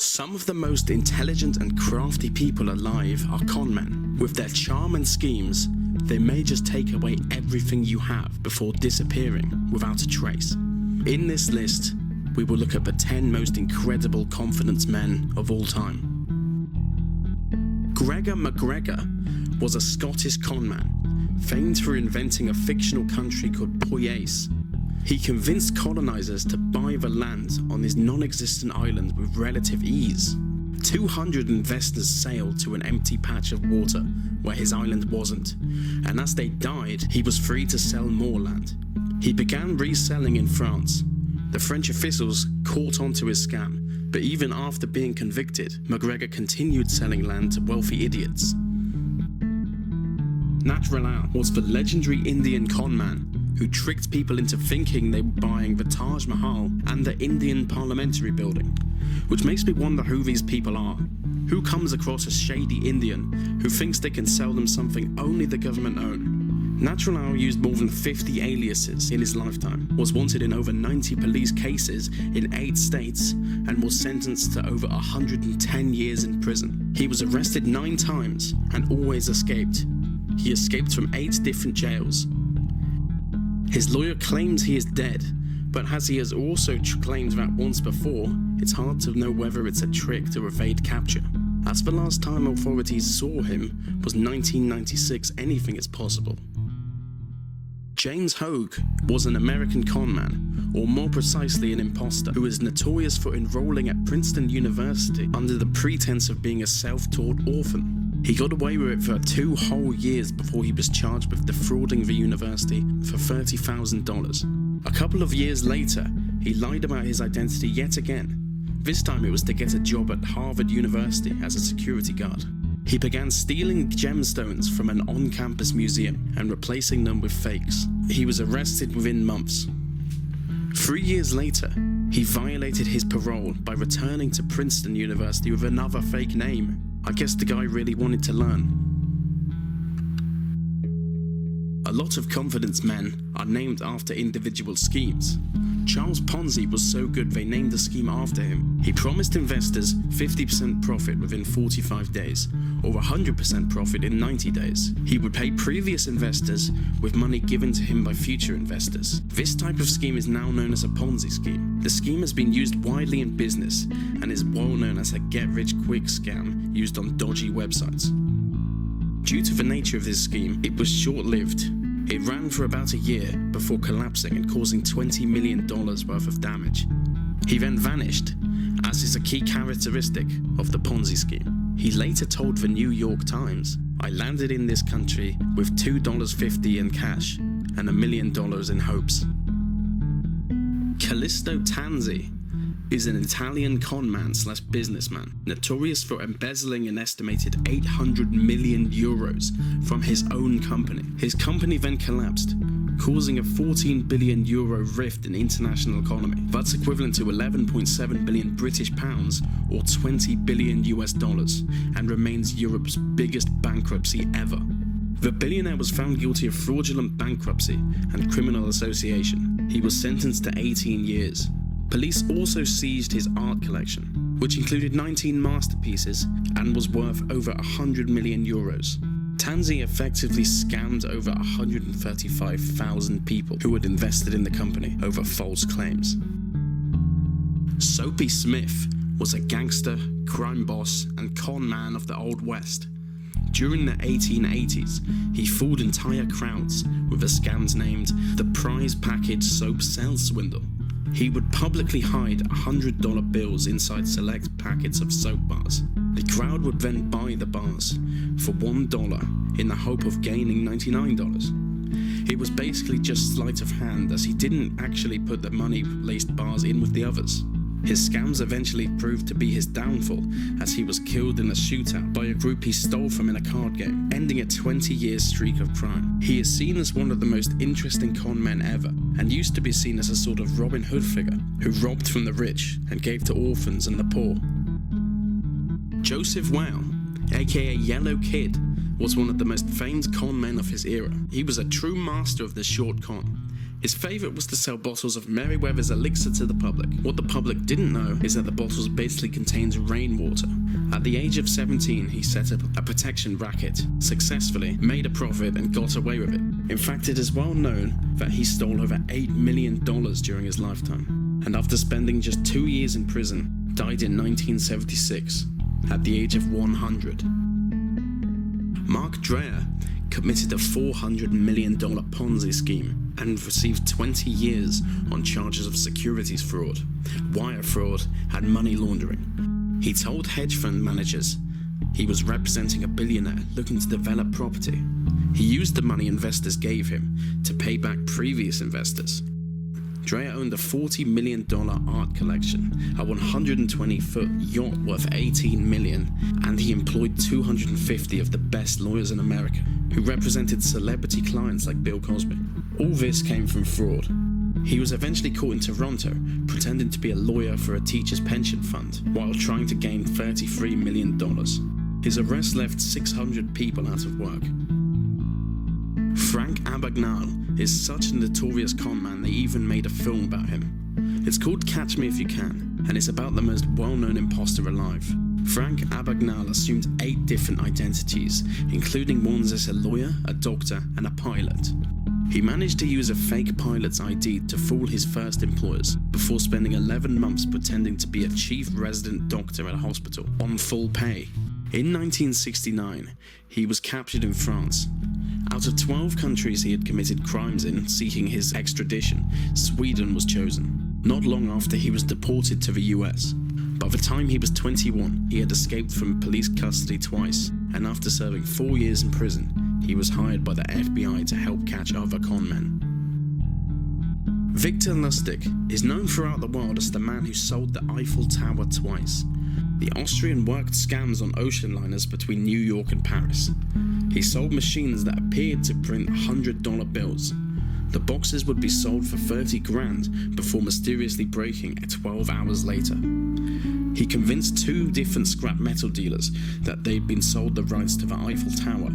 Some of the most intelligent and crafty people alive are con men. With their charm and schemes, they may just take away everything you have before disappearing without a trace. In this list, we will look at the 10 most incredible confidence men of all time. Gregor McGregor was a Scottish conman, famed for inventing a fictional country called Poyace. He convinced colonizers to buy the land on his non-existent island with relative ease. 200 investors sailed to an empty patch of water where his island wasn't, and as they died, he was free to sell more land. He began reselling in France. The French officials caught on to his scam, but even after being convicted, McGregor continued selling land to wealthy idiots. Natural was the legendary Indian conman who tricked people into thinking they were buying the Taj Mahal and the Indian Parliamentary Building, which makes me wonder who these people are. Who comes across a shady Indian who thinks they can sell them something only the government own? Natural used more than 50 aliases in his lifetime, was wanted in over 90 police cases in 8 states, and was sentenced to over 110 years in prison. He was arrested 9 times and always escaped. He escaped from 8 different jails. His lawyer claims he is dead, but as he has also claimed that once before, it's hard to know whether it's a trick to evade capture. As the last time authorities saw him was 1996, anything is possible. James Hogue was an American conman, or more precisely an imposter, who is notorious for enrolling at Princeton University under the pretense of being a self-taught orphan. He got away with it for 2 whole years before he was charged with defrauding the university for $30,000. A couple of years later, he lied about his identity yet again. This time it was to get a job at Harvard University as a security guard. He began stealing gemstones from an on-campus museum and replacing them with fakes. He was arrested within months. 3 years later, he violated his parole by returning to Princeton University with another fake name. I guess the guy really wanted to learn. A lot of confidence men are named after individual schemes. Charles Ponzi was so good they named the scheme after him. He promised investors 50% profit within 45 days, or 100% profit in 90 days. He would pay previous investors with money given to him by future investors. This type of scheme is now known as a Ponzi scheme. The scheme has been used widely in business and is well known as a get-rich-quick scam used on dodgy websites. Due to the nature of this scheme, it was short-lived. It ran for about a year before collapsing and causing $20 million worth of damage. He then vanished, as is a key characteristic of the Ponzi scheme. He later told the New York Times, "I landed in this country with $2.50 in cash and $1 million in hopes." Callisto Tanzi is an Italian conman / businessman, notorious for embezzling an estimated 800 million euros from his own company. His company then collapsed, causing a 14 billion euro rift in international economy. That's equivalent to 11.7 billion British pounds or 20 billion US dollars, and remains Europe's biggest bankruptcy ever. The billionaire was found guilty of fraudulent bankruptcy and criminal association. He was sentenced to 18 years. Police also seized his art collection, which included 19 masterpieces and was worth over 100 million euros. Tanzi effectively scammed over 135,000 people who had invested in the company over false claims. Soopy Smith was a gangster, crime boss, and con man of the Old West. During the 1880s, he fooled entire crowds with the scams named the Prize Package Soap Sales Swindle. He would publicly hide $100 bills inside select packets of soap bars. The crowd would then buy the bars for $1 in the hope of gaining $99. It was basically just sleight of hand, as he didn't actually put the money-laced bars in with the others. His scams eventually proved to be his downfall, as he was killed in a shootout by a group he stole from in a card game, ending a 20-year streak of crime. He is seen as one of the most interesting con men ever, and used to be seen as a sort of Robin Hood figure, who robbed from the rich and gave to orphans and the poor. Joseph Wow, aka Yellow Kid, was one of the most famed con men of his era. He was a true master of the short con. His favourite was to sell bottles of Merryweather's elixir to the public. What the public didn't know is that the bottles basically contained rainwater. At the age of 17, he set up a protection racket, successfully made a profit and got away with it. In fact, it is well known that he stole over $8 million during his lifetime, and after spending just 2 years in prison, died in 1976 at the age of 100. Marc Dreier committed a $400 million Ponzi scheme and received 20 years on charges of securities fraud, wire fraud, and money laundering. He told hedge fund managers he was representing a billionaire looking to develop property. He used the money investors gave him to pay back previous investors. Dreier owned a $40 million art collection, a 120-foot yacht worth $18 million, and he employed 250 of the best lawyers in America, who represented celebrity clients like Bill Cosby. All this came from fraud. He was eventually caught in Toronto, pretending to be a lawyer for a teacher's pension fund, while trying to gain $33 million. His arrest left 600 people out of work. Frank Abagnale is such a notorious conman they even made a film about him. It's called Catch Me If You Can, and it's about the most well-known imposter alive. Frank Abagnale assumed 8 different identities, including ones as a lawyer, a doctor, and a pilot. He managed to use a fake pilot's ID to fool his first employers, before spending 11 months pretending to be a chief resident doctor at a hospital, on full pay. In 1969, he was captured in France. Out of 12 countries he had committed crimes in seeking his extradition, Sweden was chosen. Not long after, he was deported to the US. By the time he was 21, he had escaped from police custody twice, and after serving 4 years in prison, he was hired by the FBI to help catch other conmen. Victor Lustig is known throughout the world as the man who sold the Eiffel Tower twice. The Austrian worked scams on ocean liners between New York and Paris. He sold machines that appeared to print $100 bills. The boxes would be sold for 30 grand before mysteriously breaking 12 hours later. He convinced 2 different scrap metal dealers that they'd been sold the rights to the Eiffel Tower.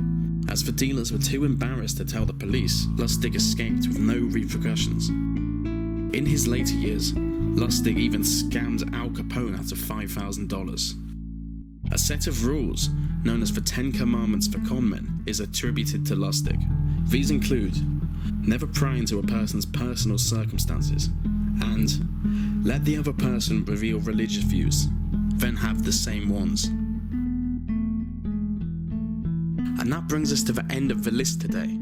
As the dealers were too embarrassed to tell the police, Lustig escaped with no repercussions. In his later years, Lustig even scammed Al Capone out of $5,000. A set of rules, known as the 10 Commandments for conmen, is attributed to Lustig. These include: never pry into a person's personal circumstances, and let the other person reveal religious views, then have the same ones. And that brings us to the end of the list today.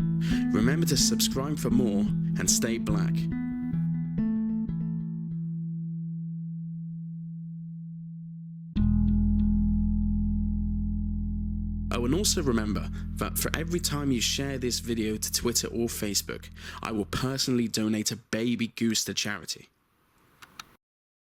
Remember to subscribe for more and stay black. Oh, and also remember that for every time you share this video to Twitter or Facebook, I will personally donate a baby goose to charity.